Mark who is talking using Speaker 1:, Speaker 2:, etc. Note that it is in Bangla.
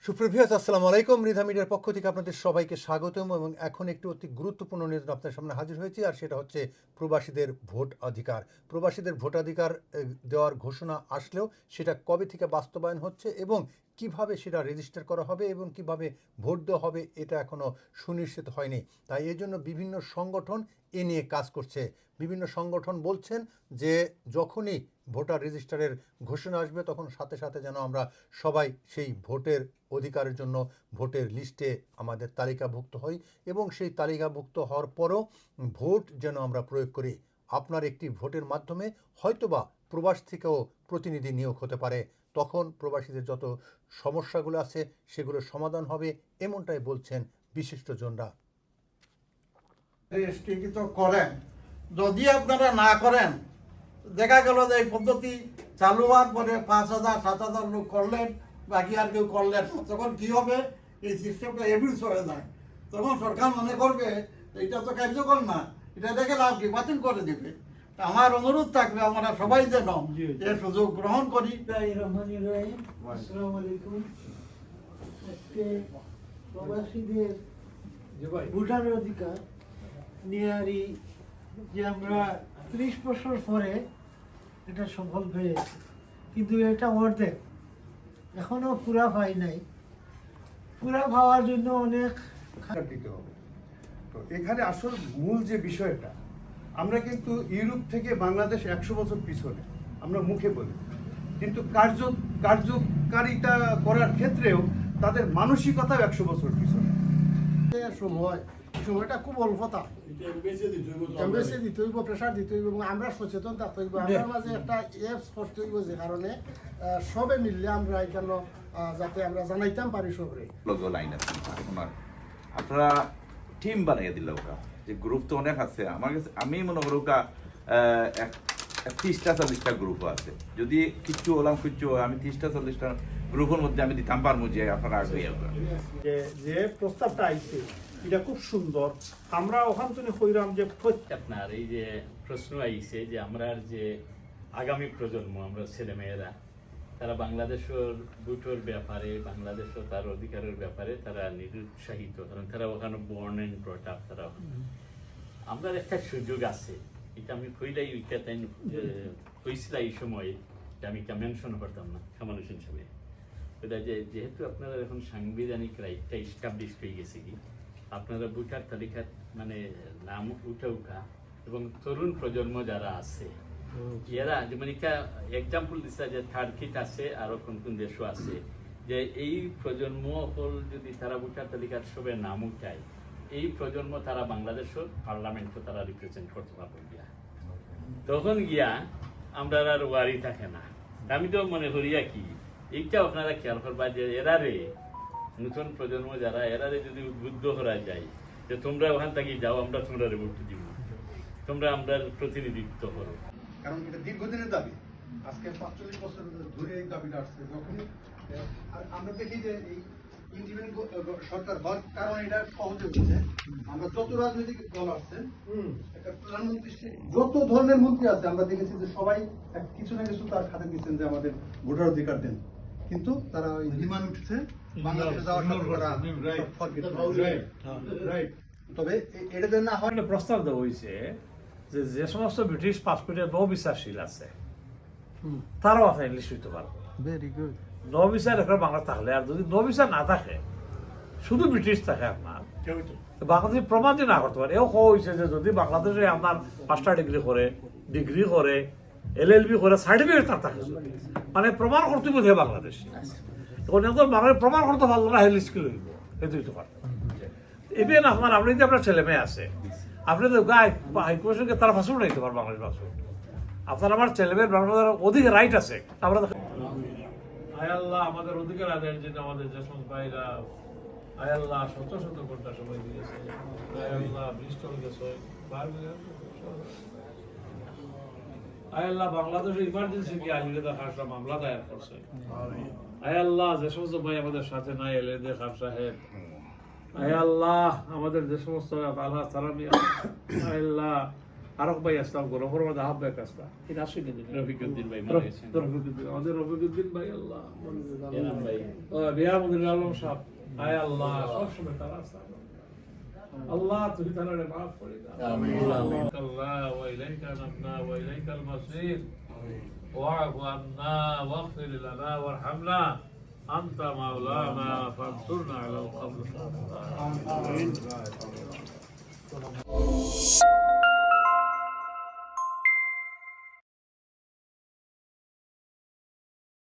Speaker 1: সুপ্রভিয়াস আসসালামু আলাইকুম। মৃধা মিডিয়ার পক্ষ থেকে আপনাদের সবাইকে স্বাগতম এবং এখন একটি অতি গুরুত্বপূর্ণ নিউজ আপনার সামনে হাজির হয়েছি, আর সেটা হচ্ছে প্রবাসীদের ভোট অধিকার। প্রবাসীদের ভোটাধিকার দেওয়ার ঘোষণা আসলেও সেটা কবে থেকে বাস্তবায়ন হচ্ছে এবং কিভাবে সেটা রেজিস্টার করা হবে এবং কিভাবে ভোট দেওয়া হবে এটা এখনও সুনিশ্চিত হয়নি। তাই এই জন্য বিভিন্ন সংগঠন এ নিয়ে কাজ করছে। বিভিন্ন সংগঠন বলছেন যে যখনই ভোটার রেজিস্টারের ঘোষণা আসবে তখন সাথে সাথে যেন আমরা সবাই সেই ভোটের অধিকারের জন্য ভোটের লিস্টে আমাদের তালিকাভুক্ত হই এবং সেই তালিকাভুক্ত হওয়ার পরও ভোট যেন আমরা প্রয়োগ করি। আপনার একটি ভোটের মাধ্যমে হয়তোবা প্রবাস থেকেও প্রতিনিধি নিয়োগ হতে পারে, তখন প্রবাসীদের যত সমস্যাগুলো আছে সেগুলো সমাধান হবে, এমনটাই বলছেন বিশিষ্টজনরা।
Speaker 2: স্থগিত করেন, যদি আপনারা না করেন, দেখা গেল যে এই পদ্ধতি চালু হওয়ার পরে 5,000 7,000 লোক করলেন, বাকি আর কেউ করলেন, তখন কি হবে? এই সিস্টেমটা এবিউজ হয়ে যায়। তখন সরকার মনে করবে এটা তো কার্যকর না, এটা দেখে লাভ কি, বাতিল করে দিবে। আমার অনুরোধ থাকবে আমরা সবাই যেন এর সুযোগ গ্রহণ করি।
Speaker 3: আসসালামু আলাইকুম। আজকে প্রবাসীদের ভোটার অধিকার নিয়ে যে আমরা 30 বছর পরে এটা সফল হয়েছে, কিন্তু এটা অর্ধেক, এখনো পুরা হয় নাই। পুরা পাওয়ার জন্য অনেক
Speaker 4: দিতে হবে। তো এখানে আসল মূল যে বিষয়টা, আমরা কিন্তু ইউরোপ থেকে বাংলাদেশ 100 বছর পিছনে, আমরা মুখে বলি, কিন্তু কার্যকারিতা করার ক্ষেত্রেও তাদের মানসিকতাও 100 বছর পিছনে।
Speaker 5: সময়টা খুব অল্পতা, বেশি দিতে হইব, প্রেশার দিতে হইব এবং আমরা সচেতন থাকতে হইব। আমার মাঝে একটা অ্যাপস করতে হইব, যে কারণে সবে মিললে আমরা এখানে যাতে আমরা জানাইতাম পারি সবরে।
Speaker 6: লাইন আছে আপনার, আপনারা টিম বানিয়ে দিল ওরা, যে গ্রুপ তো অনেক আছে। আমার কাছে আমি মনে করি ওটা 30টা 40টা গ্রুপ আছে। যদি কিচ্ছু হলাম কিচ্ছু আমি 30টা 40টা গ্রুপের মধ্যে আমি দিতাম পারবো, যে আপনারা আগে
Speaker 7: যে প্রস্তাবটা আইছে এটা খুব সুন্দর। আমরা ওখান থেকে কইরাম যে
Speaker 8: আপনার এই যে প্রশ্ন আইছে যে আমরা যে আগামী প্রজন্ম, আমরা ছেলেমেয়েরা, তারা বাংলাদেশের ভোটের ব্যাপারে, বাংলাদেশের তার অধিকারের ব্যাপারে তারা নিরুৎসাহিত, কারণ তারা ওখানে বর্ন এন্ড ব্রট আপ। তারা আমরা একটা সুযোগ আছে, এটা আমি কইলাই ওইটা তাই কইছিলাম এই সময়, আমি এটা মেনশন করতাম না মানুষ হিসেবে। এটা যেহেতু আপনারা এখন সাংবিধানিক রাইটটা ইস্টাবলিশ হয়ে গেছে, কি আপনারা ভোটার তালিকা মানে নাম উঠা এবং তরুণ প্রজন্ম যারা আছে এরা, যেমন এটা এক্সাম্পল দিচ্ছে যে টার্কিতে আছে, আরো কোন কোন দেশও আছে, যে এই প্রজন্ম হল যদি তারা ভোটার তালিকার সবে নাম উঠায়, এই প্রজন্ম তারা বাংলাদেশের পার্লামেন্টকে তারা রিপ্রেজেন্ট করতে পারবে গিয়া, তখন গিয়া আমরা আর ওয়ারি থাকে না। আমি তো মনে করিয়া কি এইটা আপনারা খেয়াল করবা যে এরারে নতুন প্রজন্ম যারা এরারে যদি উদ্বুদ্ধ করা যায় যে তোমরা ওখান থেকে যাও, আমরা তোমরা ভোট দিব, তোমরা আমরা প্রতিনিধিত্ব করো।
Speaker 4: কারণ এটা দীর্ঘদিনের দাবি, আজকে 45 বছর ধরে এই দাবিটা আসছে। যখনই আমরা দেখি যে এই ইন্ডিপেন্ডেন্ট সরকার হওয়ার কারণে এটা সহজে হচ্ছে। আমরা যত রাজনৈতিক দল আছে, একটা প্রধানমন্ত্রী, যত ধরনের মন্ত্রী আছে, আমরা দেখেছি যে সবাই কিছু না কিছু তার খাতে দিচ্ছেন যে আমাদের ভোটার অধিকার দেন, কিন্তু তারা ওই ডিমান্ড উঠছে বাংলাদেশে যাওয়ার সাথে তবে এটা যেন না হয়।
Speaker 7: একটা প্রস্তাব দেওয়া হয়েছে যে যে সমস্ত ব্রিটিশ পাসপোর্টে নো ভিসাশীল আছে তারাও আপনি ইংলিশ হইতে পারবে।
Speaker 5: Very good.
Speaker 7: নো ভিসা রেখে বাংলা থাকলে, আর যদি নো ভিসা না থাকে, শুধু ব্রিটিশ থাকে আপনার, বাংলাদেশ প্রমাণ যে না করতে পারে। এও হয়েছে যে যদি বাংলাদেশে আপনার মাস্টার ডিগ্রি করে LLB করে সার্টিফিকেট তার থাকে, মানে প্রমাণ করতে বোধ হয় বাংলাদেশ। এখন একদম বাংলাদেশ প্রমাণ করতে পারলো না, হেল স্কিল হইব, এটা হইতে পারত। ইভেন আপনার আপনি যে আপনার ছেলে মেয়ে আছে, আপনি তো হাইকমিশনকে তারা পাসপোর্ট নিতে পারবেন, বাংলাদেশ পাসপোর্ট। আপনার আমার ছেলে মেয়ের বাংলাদেশের অধিক রাইট আছে। আমরা আয় আল্লাহ আমাদের অধিকার আদায়ের জন্য আমাদের যে সমস্ত ভাইরা, আয় আল্লাহ শত শত ঘন্টা সময় দিয়েছে, আয় আল্লাহ বৃষ্টি হয়ে গেছে, আয় আল্লাহ বাংলাদেশে ইমার্জেন্সি কি আইলে খাসা মামলা দায়ের করছে, আয় আল্লাহ যে সমস্ত ভাই আমাদের সাথে নাই এলে দে খান সাহেব, আয় আল্লাহ আমাদের যে সমস্ত আল্লাহ তারা, আয় আল্লাহ আরক ভাই আসলাম গরফর মধ্যে হাফ ব্যাগ আসলাম এটা আসেনি
Speaker 8: রফিকুদ্দিন ভাই মারা গেছেন।
Speaker 7: রফিকুদ্দিন আমাদের রফিকুদ্দিন ভাই আল্লাহ
Speaker 8: এনাম ভাই
Speaker 7: বিয়া মদির আলম সাহেব আয় আল্লাহ সবসময় তারা আসলাম আল্লাহ তুমি তারা মাফ করে দাও
Speaker 8: আমিন।
Speaker 7: আল্লাহ ওয়া ইলাইকা নাবনা ওয়া ইলাইকাল মাসির واعف عنا واغفر لنا وارحمنا أنت مولانا فانصرنا على القوم الكافرين